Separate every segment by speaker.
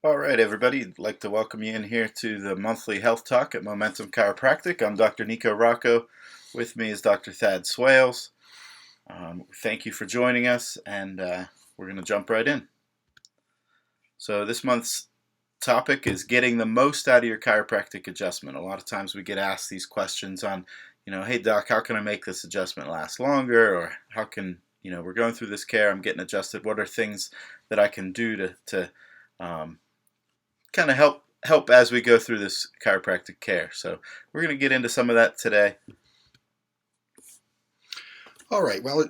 Speaker 1: All right, everybody. I'd like to welcome you in here to the monthly health talk at Momentum Chiropractic. I'm Dr. Nico Rocco. With me is Dr. Thad Swales. Thank you for joining us, and we're going to jump right in. So this month's topic is getting the most out of your chiropractic adjustment. A lot of times we get asked these questions on, hey doc, how can I make this adjustment last longer? Or how can, we're going through this care, I'm getting adjusted. What are things that I can do to kind of help as we go through this chiropractic care? So we're going to get into some of that today.
Speaker 2: All right. Well,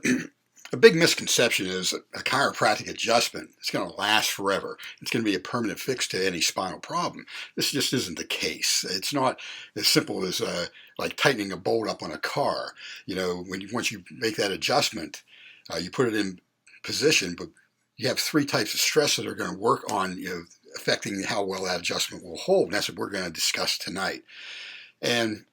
Speaker 2: a big misconception is a chiropractic adjustment is going to last forever. It's going to be a permanent fix to any spinal problem. This just isn't the case. It's not as simple as like tightening a bolt up on a car. Once you make that adjustment, you put it in position, but you have three types of stress that are going to work on affecting how well that adjustment will hold. And that's what we're going to discuss tonight. And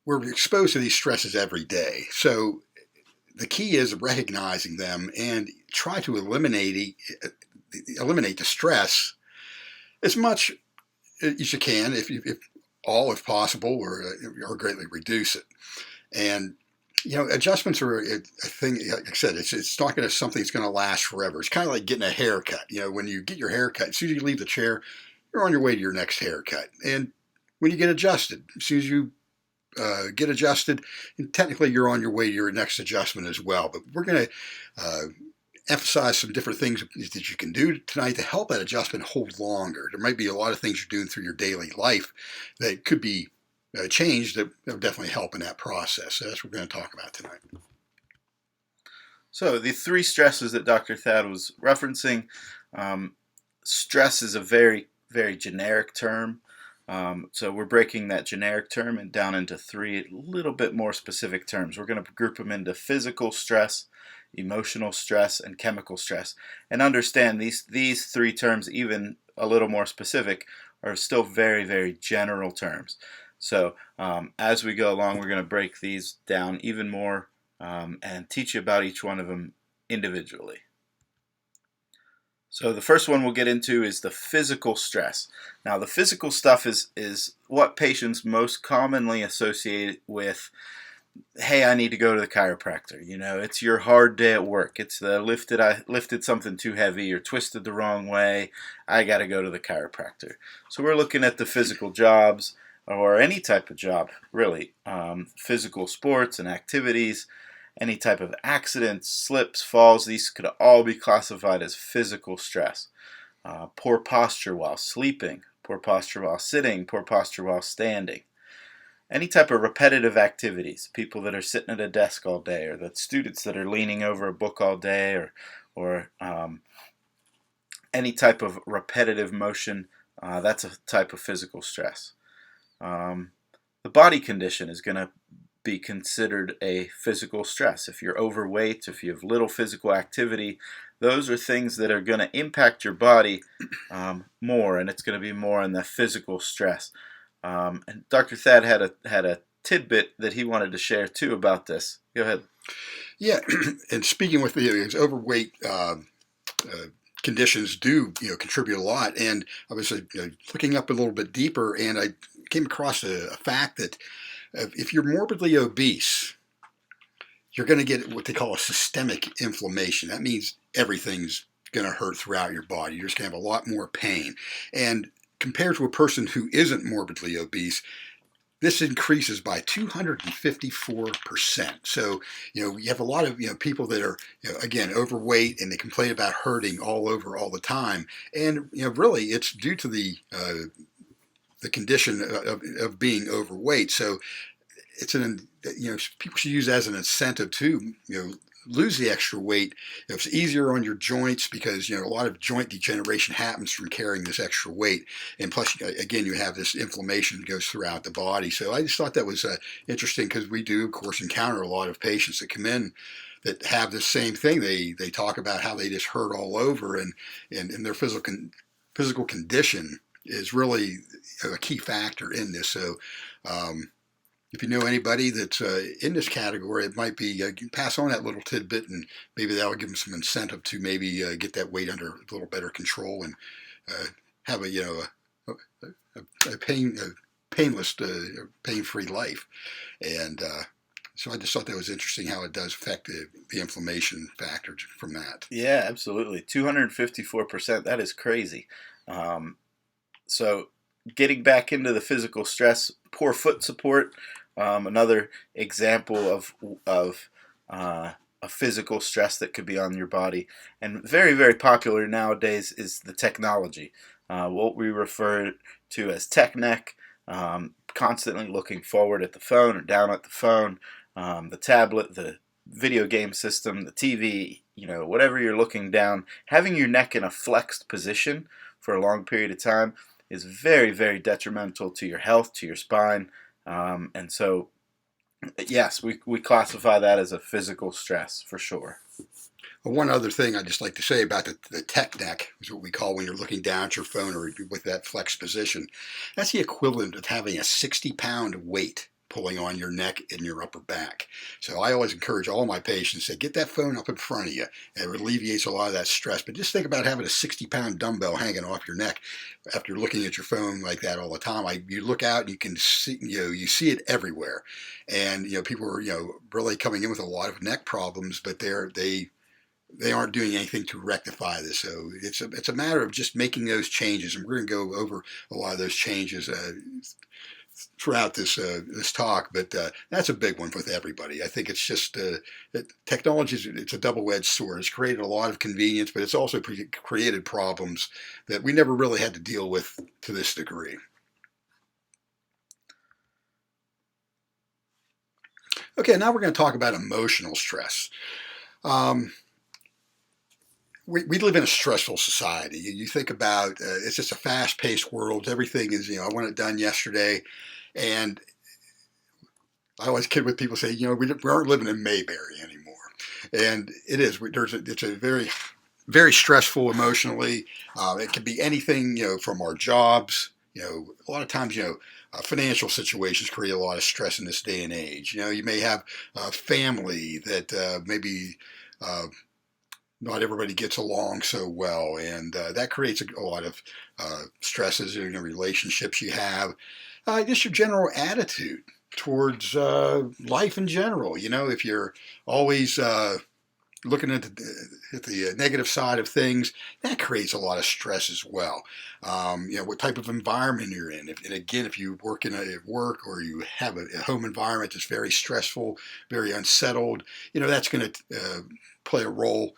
Speaker 2: we're exposed to these stresses every day. So the key is recognizing them and try to eliminate the stress as much as you can, if possible, or greatly reduce it. And adjustments are a thing. Like I said, it's not going to something that's going to last forever. It's kind of like getting a haircut. When you get your haircut, as soon as you leave the chair, you're on your way to your next haircut. And when you get adjusted, as soon as you get adjusted, and technically you're on your way to your next adjustment as well. But we're going to emphasize some different things that you can do tonight to help that adjustment hold longer. There might be a lot of things you're doing through your daily life that could be changed that will definitely help in that process. So that's what we're going to talk about tonight.
Speaker 1: So the three stresses that Dr. Thad was referencing, stress is a very, very generic term. So we're breaking that generic term and down into three little bit more specific terms. We're going to group them into physical stress, emotional stress, and chemical stress. And understand these three terms, even a little more specific, are still very, very general terms. So as we go along, we're going to break these down even more and teach you about each one of them individually. So the first one we'll get into is the physical stress. Now the physical stuff is what patients most commonly associate with, hey, I need to go to the chiropractor. It's your hard day at work. It's I lifted something too heavy or twisted the wrong way. I got to go to the chiropractor. So we're looking at the physical jobs or any type of job, really. Physical sports and activities. Any type of accidents, slips, falls, these could all be classified as physical stress. Poor posture while sleeping, poor posture while sitting, poor posture while standing. Any type of repetitive activities, people that are sitting at a desk all day, or the students that are leaning over a book all day, or any type of repetitive motion, that's a type of physical stress. The body condition is going to be considered a physical stress. If you're overweight, if you have little physical activity, those are things that are going to impact your body more, and it's going to be more on the physical stress. And Dr. Thad had a tidbit that he wanted to share too about this. Go ahead.
Speaker 2: Yeah, and speaking with the overweight conditions do contribute a lot. And I was looking up a little bit deeper, and I came across a fact that if you're morbidly obese, you're going to get what they call a systemic inflammation. That means everything's going to hurt throughout your body. You're just going to have a lot more pain. And compared to a person who isn't morbidly obese, this increases by 254%. So, you have a lot of people that are again overweight, and they complain about hurting all over all the time. And really, it's due to the condition of being overweight. So it's people should use it as an incentive to lose the extra weight. It's easier on your joints because a lot of joint degeneration happens from carrying this extra weight, and plus again you have this inflammation that goes throughout the body. So I just thought that was interesting, because we do of course encounter a lot of patients that come in that have the same thing. They talk about how they just hurt all over, and their physical condition is really a key factor in this. So if you know anybody that's in this category, it might be you can pass on that little tidbit, and maybe that will give them some incentive to maybe get that weight under a little better control and uh, have a a painless, pain-free life. And so I just thought that was interesting how it does affect the inflammation factor from that.
Speaker 1: Yeah, absolutely. 254%. That is crazy. So getting back into the physical stress, poor foot support, another example of a physical stress that could be on your body, and very very popular nowadays is the technology, what we refer to as tech neck. Constantly looking forward at the phone or down at the phone, the tablet, the video game system, the TV, whatever you're looking down, having your neck in a flexed position for a long period of time is very, very detrimental to your health, to your spine. And so, yes, we classify that as a physical stress for sure.
Speaker 2: Well, one other thing I'd just like to say about the tech neck is what we call when you're looking down at your phone or with that flex position. That's the equivalent of having a 60-pound weight pulling on your neck and your upper back. So I always encourage all my patients to get that phone up in front of you. It alleviates a lot of that stress. But just think about having a 60-pound dumbbell hanging off your neck after looking at your phone like that all the time. You look out and you can see, you see it everywhere. And, people are, really coming in with a lot of neck problems, but they aren't doing anything to rectify this. So it's a matter of just making those changes, and we're going to go over a lot of those changes throughout this talk. But that's a big one with everybody. I think it's just technology it's a double-edged sword. It's created a lot of convenience, but it's also created problems that we never really had to deal with to this degree. Okay, now we're going to talk about emotional stress. We live in a stressful society. You think about it's just a fast-paced world. Everything is, I want it done yesterday. And I always kid with people, say, we aren't living in Mayberry anymore. And it is. It's a very, very stressful emotionally. It can be anything, from our jobs. A lot of times, financial situations create a lot of stress in this day and age. You may have a family that maybe not everybody gets along so well, and that creates a lot of stresses in the relationships you have. Just your general attitude towards life in general. If you're always looking at the negative side of things, that creates a lot of stress as well. What type of environment you're in. And again, if you work at work or you have a home environment that's very stressful, very unsettled, that's going to play a role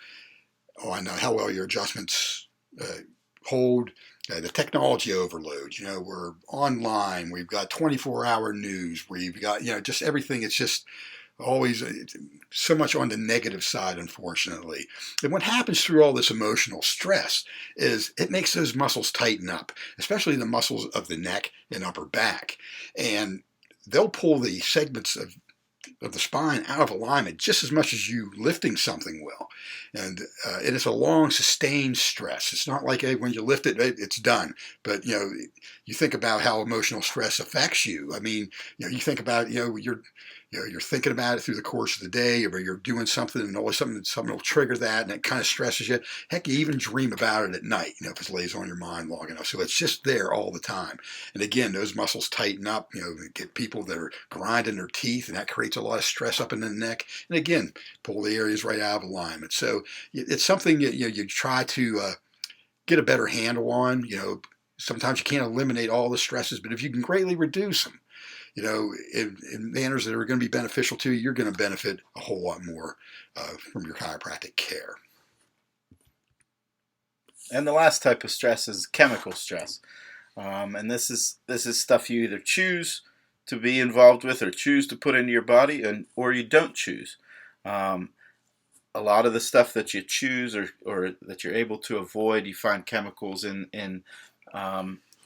Speaker 2: on how well your adjustments hold. The technology overload. We're online. We've got 24-hour news. We've got, just everything. It's just always so much on the negative side, unfortunately. And what happens through all this emotional stress is it makes those muscles tighten up, especially the muscles of the neck and upper back. And they'll pull the segments of the spine out of alignment just as much as you lifting something will. And it's a long sustained stress. It's not like when you lift it, it's done. But, you think about how emotional stress affects you. I mean, you think about, you're thinking about it through the course of the day, or you're doing something and always something will trigger that, and it kind of stresses you. Heck, you even dream about it at night, if it lays on your mind long enough. So it's just there all the time. And again, those muscles tighten up, get people that are grinding their teeth, and that creates a lot of stress up in the neck. And again, pull the areas right out of alignment. So it's something you try to get a better handle on. Sometimes you can't eliminate all the stresses, but if you can greatly reduce them, in manners that are going to be beneficial to you, you're going to benefit a whole lot more from your chiropractic care.
Speaker 1: And the last type of stress is chemical stress, and this is stuff you either choose to be involved with or choose to put into your body, or you don't choose. A lot of the stuff that you choose or that you're able to avoid, you find chemicals in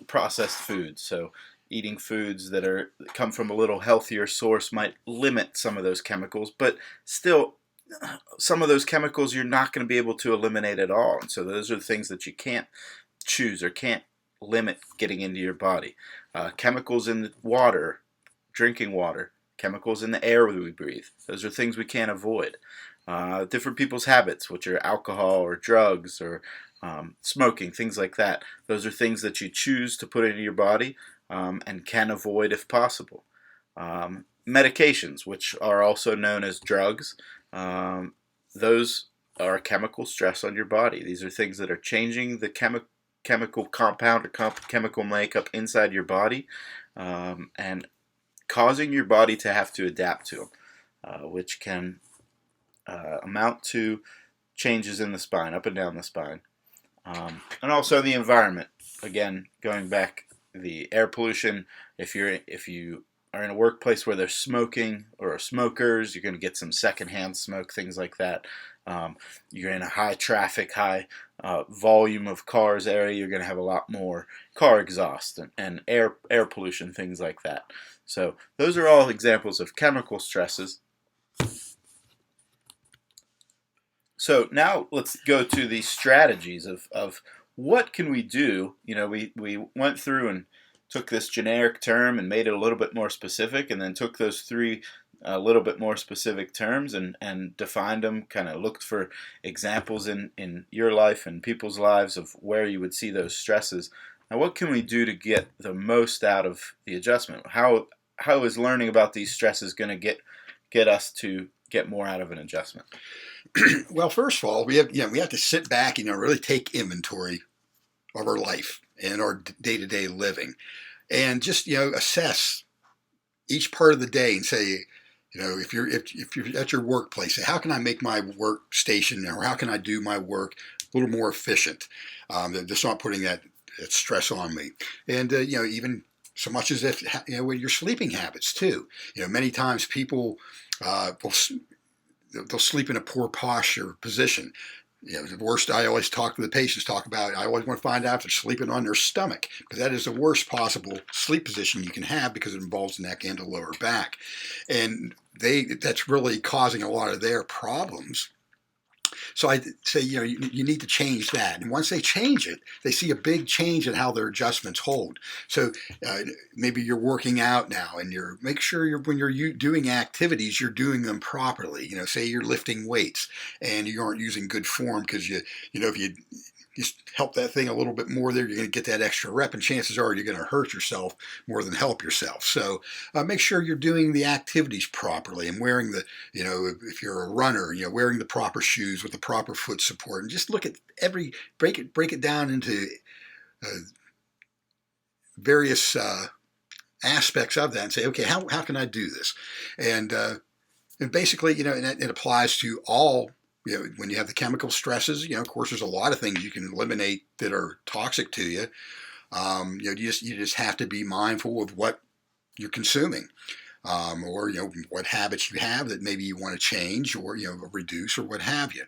Speaker 1: processed foods. So eating foods that come from a little healthier source might limit some of those chemicals, but still, some of those chemicals you're not going to be able to eliminate at all. And so those are the things that you can't choose or can't limit getting into your body. Chemicals in the water, drinking water, chemicals in the air we breathe. Those are things we can't avoid. Different people's habits, which are alcohol or drugs or smoking, things like that. Those are things that you choose to put into your body and can avoid if possible. Medications, which are also known as drugs, those are chemical stress on your body. These are things that are changing the chemical compound or chemical makeup inside your body and causing your body to have to adapt to them, which can amount to changes in the spine, up and down the spine. And also the environment. Again, going back, the air pollution. If you are in a workplace where there's smoking or smokers, you're going to get some secondhand smoke, things like that. You're in a high traffic, high volume of cars area, you're going to have a lot more car exhaust and air pollution, things like that. So those are all examples of chemical stresses. So now let's go to the strategies of what can we do. We went through and took this generic term and made it a little bit more specific, and then took those three a little bit more specific terms and defined them, kind of looked for examples in your life and people's lives of where you would see those stresses. Now, what can we do to get the most out of the adjustment? How is learning about these stresses going to get us to get more out of an adjustment?
Speaker 2: Well, first of all, we have to sit back and really take inventory of our life and our day-to-day living, and just assess each part of the day and say, if you're at your workplace, say, how can I make my workstation, or how can I do my work a little more efficient? Just not putting that stress on me, and even so much as if with your sleeping habits too. Many times people they'll sleep in a poor posture position. The worst, I always talk to the patients, I always want to find out if they're sleeping on their stomach, because that is the worst possible sleep position you can have, because it involves the neck and the lower back. And that's really causing a lot of their problems. So I say, you need to change that. And once they change it, they see a big change in how their adjustments hold. So maybe you're working out now, and make sure when you're doing activities, you're doing them properly. Say you're lifting weights and you aren't using good form, because if you just help that thing a little bit more there, you're going to get that extra rep, and chances are you're going to hurt yourself more than help yourself. So make sure you're doing the activities properly and wearing if you're a runner, wearing the proper shoes with the proper foot support, and just look at break it down into various aspects of that and say, okay, how can I do this? And basically, and it applies to all. When you have the chemical stresses, of course, there's a lot of things you can eliminate that are toxic to you. You just have to be mindful of what you're consuming, or what habits you have that maybe you want to change, or reduce, or what have you.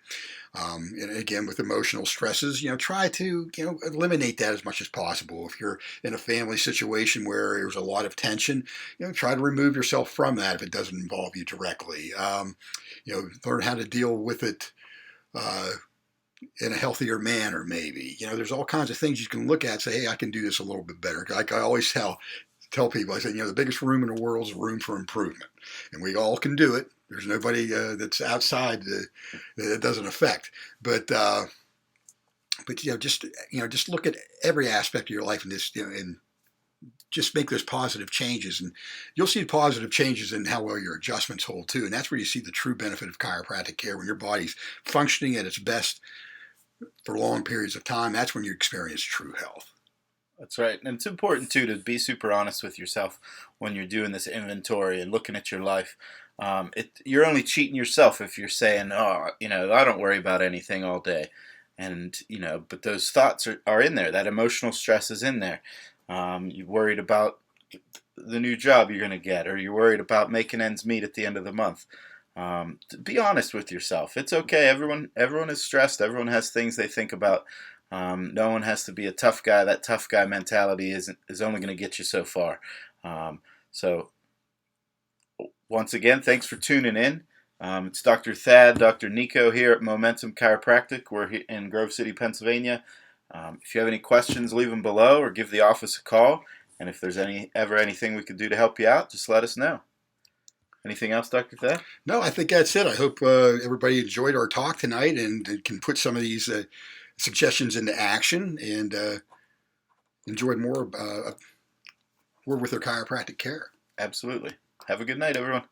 Speaker 2: And again, with emotional stresses, try to eliminate that as much as possible. If you're in a family situation where there's a lot of tension, try to remove yourself from that if it doesn't involve you directly. Learn how to deal with it in a healthier manner, maybe. There's all kinds of things you can look at and say, hey, I can do this a little bit better. Like I always tell people, I say, the biggest room in the world is room for improvement. And we all can do it. There's nobody that's outside that it doesn't affect. But just look at every aspect of your life and just make those positive changes, and you'll see positive changes in how well your adjustments hold too. And that's where you see the true benefit of chiropractic care. When your body's functioning at its best for long periods of time, that's when you experience true health.
Speaker 1: That's right. And it's important too to be super honest with yourself when you're doing this inventory and looking at your life. You're only cheating yourself if you're saying, oh, I don't worry about anything all day. And, but those thoughts are in there. That emotional stress is in there. You're worried about the new job you're going to get, or you're worried about making ends meet at the end of the month. Be honest with yourself. It's okay. Everyone is stressed. Everyone has things they think about. No one has to be a tough guy. That tough guy mentality is only going to get you so far. So once again, thanks for tuning in. It's Dr. Thad, Dr. Nico here at Momentum Chiropractic. We're here in Grove City, Pennsylvania. If you have any questions, leave them below or give the office a call. And if there's ever anything we could do to help you out, just let us know. Anything else, Dr. Thad?
Speaker 2: No, I think that's it. I hope everybody enjoyed our talk tonight and can put some of these suggestions into action and enjoyed more with their chiropractic care.
Speaker 1: Absolutely. Have a good night, everyone.